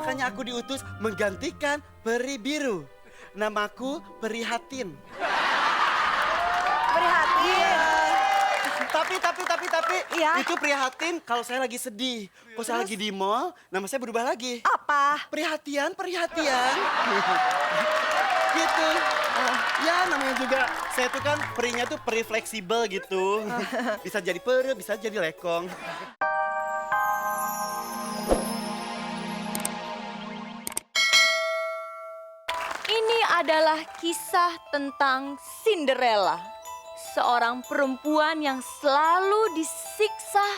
Makanya aku diutus menggantikan Peri Biru. Namaku Prihatin. Prihatin. Tapi, Iya. itu prihatin kalau saya lagi sedih. Kalau saya lagi di mall, nama saya berubah lagi. Apa? Perhatian. Gitu. Ya namanya juga, saya tuh kan perinya tuh peri fleksibel gitu. Bisa jadi peri, bisa jadi lekong. Ini adalah kisah tentang Cinderella. Seorang perempuan yang selalu disiksa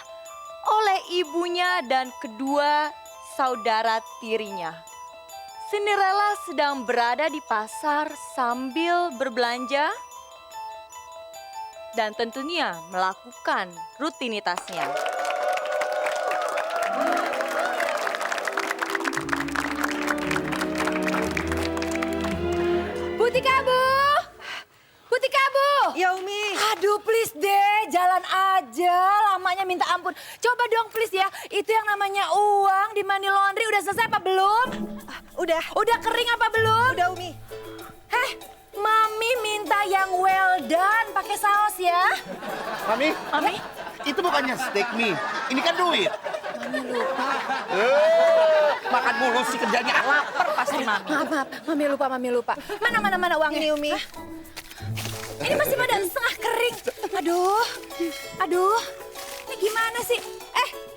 oleh ibunya dan kedua saudara tirinya. Cinderella sedang berada di pasar sambil berbelanja dan tentunya melakukan rutinitasnya. Butika Bu. Ya Umi. Aduh please deh, jalan aja. Lamanya minta ampun. Coba dong please ya, itu yang namanya uang di money laundry udah selesai apa belum? Udah. Udah kering apa belum? Udah Umi. Mami minta yang well done pakai saus ya. Mami, Mami? itu bukannya steak mie. Ini kan duit. Mami lupa. Makan mulu sih kerjanya. Lapar pasti Mami. Maaf, Mami lupa. Mana uang ini Umi? Ini masih pada setengah kering. Aduh. Ini gimana sih?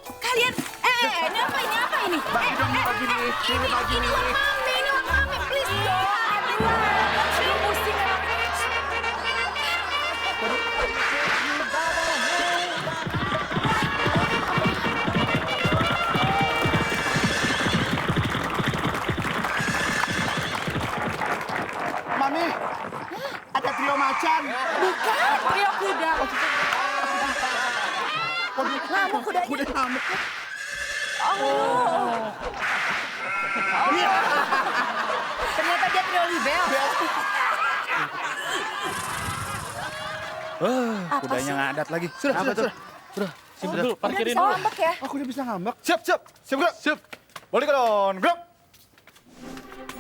Kalian, ini apa ini? Bagi dong, bagi nih. Ini bagi Ini nih. uang Mami, please dong. Aduh, pusing. Mami, ada trio macan. Bukan, trio kuda. Ngamuk kudanya. Kuda ngamuk. Ternyata dia trio libel. Kudanya ngadat lagi. Sudah. Dulu, parkirin Udah dulu. bisa ngambek ya? Aku udah bisa ngambek. Siap, gerak. Siap. Balik kanan, gerak.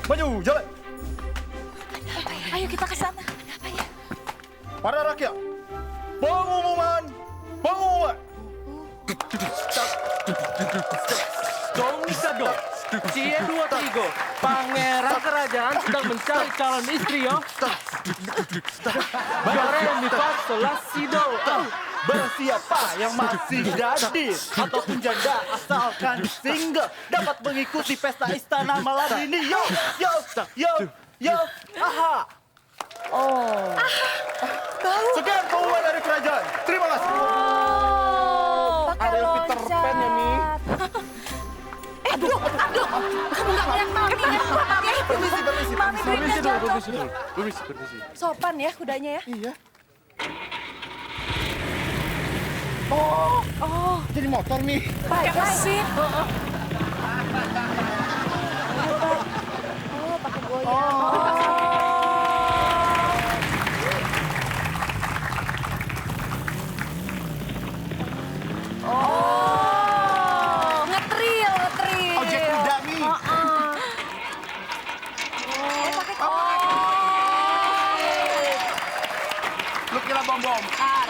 Maju, jalan. Ayo kita ke sana. Apa ya? Para rakyat, pengumuman. Dong bisa dong. Cie dua trigo. Pangeran kerajaan sedang mencari calon istri yo. Jore mifat selas sido. Barang siapa yang masih gadis ataupun janda asalkan single dapat mengikuti pesta istana malam ini. Yo, aha. Sekian pengumuman dari kerajaan. Terima kasih. Pakai Ariel Peter Pan ya, Mi. Aduh, kamu nggak ngeliat Mami ya? Permisi. Mami duitnya jatuh. Permisi. Sopan ya kudanya ya? Iya. Oh, jadi motor nih. Pakai mesin. Pakai goyang. Ngetril. Ojek kuda nih. Lu kira bom-bomkar.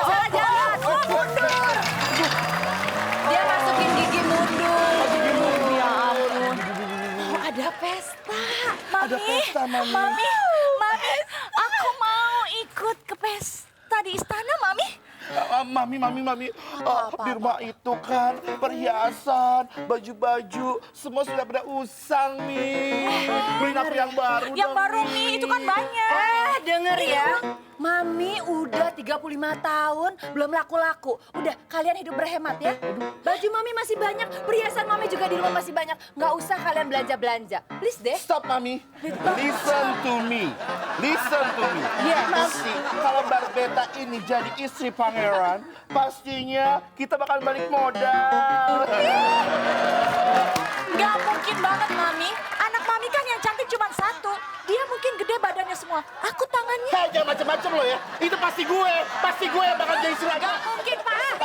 Salah jalan. Mundur. Dia masukin gigi mundur. Ya ampun. Ada pesta. Ada pesta, Mami. Mami, aku mau ikut ke pesta di istana, Mami. Mami. Di rumah itu kan perhiasan, baju-baju, semua sudah pada usang nih. Beliin aku yang baru Yang dong, baru Mi, itu kan banyak. Denger ya. Mami udah 35 tahun belum laku-laku. Udah, kalian hidup berhemat ya. Baju Mami masih banyak, perhiasan Mami juga di rumah masih banyak. Nggak usah kalian belanja-belanja. Please deh. Stop, Mami. Listen to me. Yes. Nanti kalau Barbeta ini jadi istri pangeran, pastinya kita bakal balik modal. Nggak mungkin banget, Mami. Anak Mami kan yang cantik cuma satu. Dia mungkin gede badannya semua. Aku tangannya. Jangan macam-macam lo ya. Itu pasti gue yang bakal jadi istri lagi. Nggak mungkin, Pak.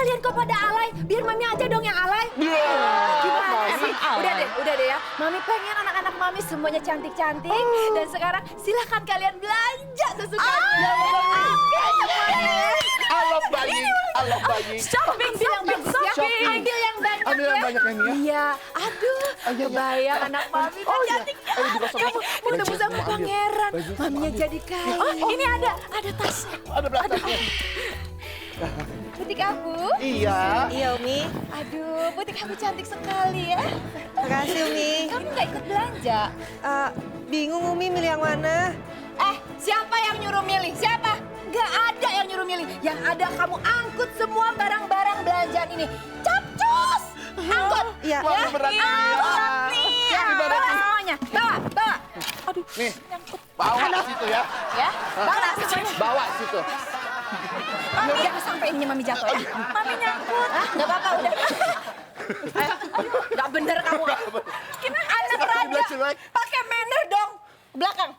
kalian kok pada alay? Biar Mami aja dong yang alay. Gimana sih? Udah deh ya. Mami pengen anak-anak Mami semuanya cantik-cantik. Dan sekarang silahkan kalian belanja sesukanya. I love buying. Shopping yang bagus ya. Ambil yang banyak Ambil yang ya. banyak ya, Mia. Iya. Aduh, kebayang anak Mami kan cantik. Kamu ketemu sama pangeran. Maminya jadi kaya. Oh, ini ada tasnya. Ada belakangnya. Butik aku. Iya. Iya, Umi. Aduh, butik aku cantik sekali ya. Makasih, Umi. Kamu nggak ikut belanja? Bingung, Umi, milih yang mana? Siapa yang nyuruh milih? Siapa? Nggak ada yang nyuruh milih. Yang ada kamu angkut semua barang-barang belanjaan ini. Capcus! Angkut! Iya. Wah, berat nih. Ya, bawa semuanya. Bawa. Aduh, Nih, bawa situ ya. ya. Bawa semuanya. Bawa situ. Mami, jangan sampai ini Mami jatuh ya. Mami nyangkut. Nggak apa-apa, udah. Nggak bener kamu. Anak raja, pakai manner dong. Belakang.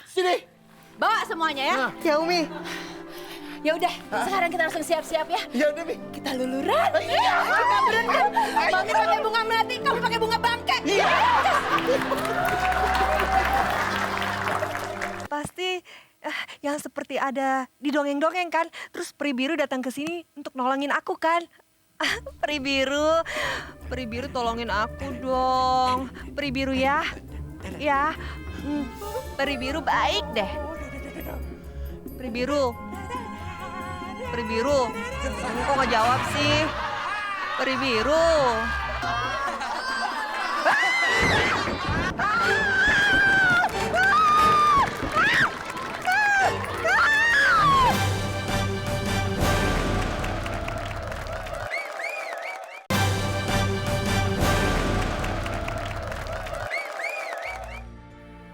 Sini. Bawa semuanya ya. Ya, Umi. Ya udah, sekarang kita langsung siap-siap ya. Ya udah, Mi. Kita luluran. Kita berenang. Mami pakai bunga melati, kamu pakai bunga bangkai. Pasti yang seperti ada di dongeng-dongeng kan. Terus peri biru datang ke sini untuk nolongin aku kan. Peri biru tolongin aku dong. Peri biru ya. Ya, peri biru baik deh. Peri biru. Kamu kok nggak jawab sih? Peri biru.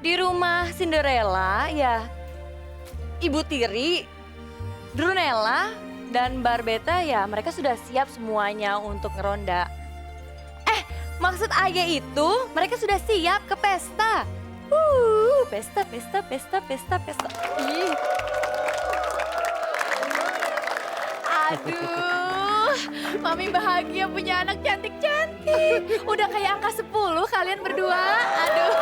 Di rumah Cinderella ya Ibu Tiri, Brunella, dan Barbetta ya mereka sudah siap semuanya untuk ngeronda. Maksud Ayah itu mereka sudah siap ke pesta. Pesta. Ih. Aduh, Mami bahagia punya anak cantik-cantik. Udah kayak angka 10 kalian berdua. Aduh.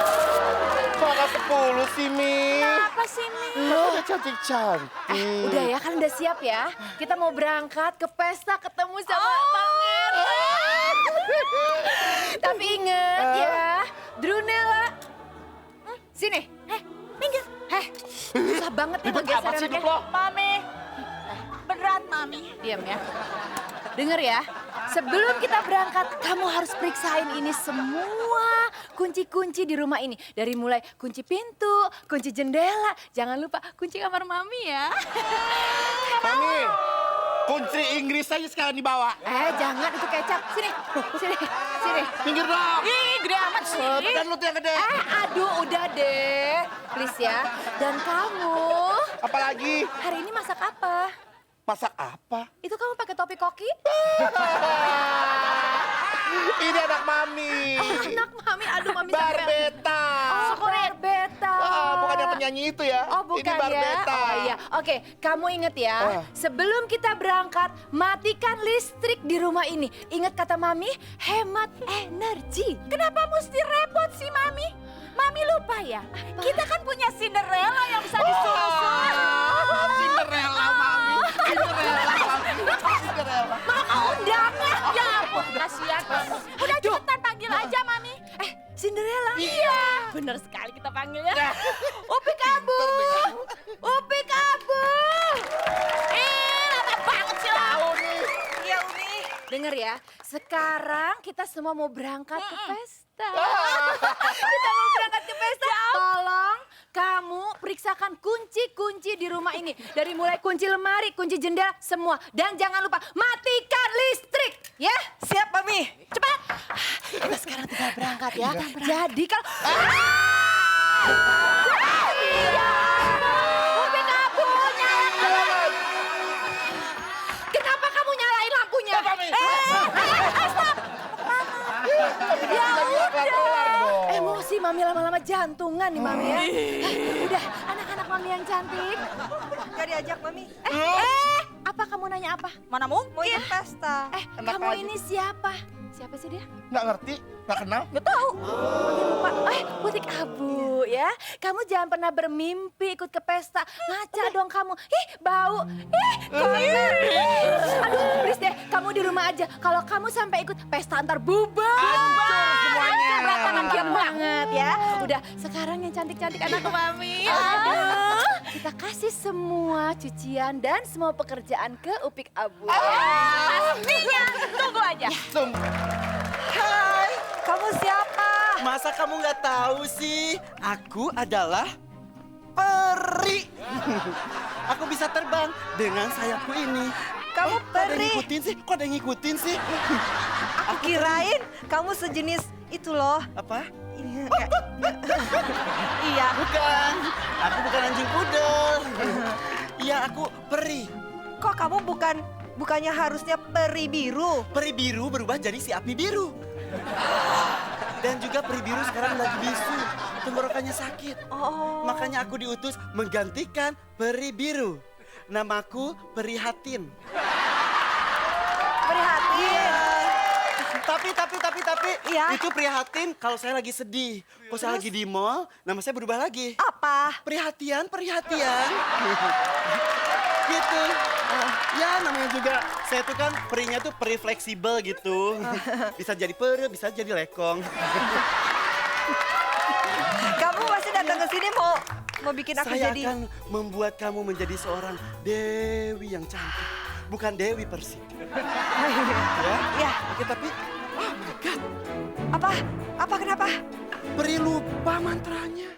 Kok nggak 10 sih, Mi? Apa sih, Mi? Lo udah cantik-cantik. Udah ya, kalian udah siap ya? Kita mau berangkat ke pesta ketemu sama pangeran. Tapi inget ya, Brunella. Sini. Minggir. Susah banget ya ngegeser amat sih anaknya. hidup lo. Mami. Berat, Mami. Diam ya. Dengar ya, sebelum kita berangkat, kamu harus periksain ini semua kunci-kunci di rumah ini. Dari mulai kunci pintu, kunci jendela, jangan lupa kunci kamar Mami ya. Mami, kunci Inggris aja sekarang dibawa. Jangan itu kecap. Sini. Minggir dong. Ih, gede amat sih. Dan lu tuh yang gede. Aduh, udah deh. Please ya. Dan kamu, Apalagi? hari ini masak apa? Masak apa? Itu kamu pakai topi koki? Ini anak Mami. Anak Mami, aduh Mami sampai... Barbetta. Oh, Barbetta. Bukan yang penyanyi itu ya. Oh, bukan Ini Barbetta. ya? Oh iya. Oke, kamu inget ya, sebelum kita berangkat, matikan listrik di rumah ini. Ingat kata Mami, hemat energi. Kenapa mesti repot sih Mami? Mami lupa ya, kita kan punya Cinderella yang bisa disuruh-suruh. Cinderella, Mami. Cinderella. Mau undangan? Ya ampun, kasihan. Udah cepetan panggil aja Mami. Cinderella? Iya. Bener sekali kita panggil ya. Upi kabur. Upi kabur. Lama banget sih lo. Iya Umi. Dengar ya, sekarang kita semua mau berangkat ke pesta. Kita mau berangkat ke pesta. Tolong kamu periksakan kunci-kunci di rumah ini. Dari mulai kunci lemari, kunci jendela, semua. Dan jangan lupa matikan listrik. Ya? Siap, Mami. Cepat. Kita sekarang tinggal berangkat ya. Jadi kalau... Iya. Upi kabur, nyalain. Kenapa kamu nyalain lampunya? Stop. Ya udah. Emosi Mami lama-lama jantungan nih Mami ya. Udah, anak-anak Mami yang cantik. Gak diajak, Mami. Apa Apa kamu nanya apa? Mana mungkin? Mau ikut pesta. Enak Kamu aja. ini siapa? Siapa sih dia? Nggak ngerti, nggak kenal. Gak tahu. Lupa. Butik abu ya. Kamu jangan pernah bermimpi ikut ke pesta. Ngaca dong kamu. Ih, bau. Ih, kotor. Aduh, please deh. Kamu di rumah aja. Kalau kamu sampai ikut pesta antar bubar. semuanya. Berantakan diam banget ya. Udah, sekarang yang cantik-cantik anakku Mami. Aduh. Kita kasih semua cucian dan semua pekerjaan ke Upik Abu. Pastinya. Tunggu aja. Tunggu. Hai, kamu siapa? Masa kamu nggak tahu sih? Aku adalah peri. Aku bisa terbang dengan sayapku ini. Kamu Kok ada yang peri. ngikutin sih? Kok ada yang ngikutin sih? Aku kirain kamu sejenis itu loh. Apa? Iya. Bukan. Aku bukan anjing pudel. Iya, aku peri. Kok kamu bukannya harusnya peri biru? Peri biru berubah jadi si api biru. Dan juga peri biru sekarang lagi bisu. Tenggorokannya sakit. Oh. Makanya aku diutus menggantikan peri biru. Namaku Perihatin. Prihatin. Tapi, Iya. itu prihatin kalau saya lagi sedih. Kalau saya lagi di mall, nama saya berubah lagi. Apa? Perhatian. Gitu. Ya namanya juga, saya tuh kan perinya tuh peri fleksibel gitu. Bisa jadi peri, bisa jadi lekong. Kamu masih datang ke sini mau bikin aku Saya jadi akan membuat kamu menjadi seorang dewi yang cantik. Bukan Dewi Persik. Ya? Ya. Oke, tapi, oh my God. Apa kenapa? Peri lupa mantranya.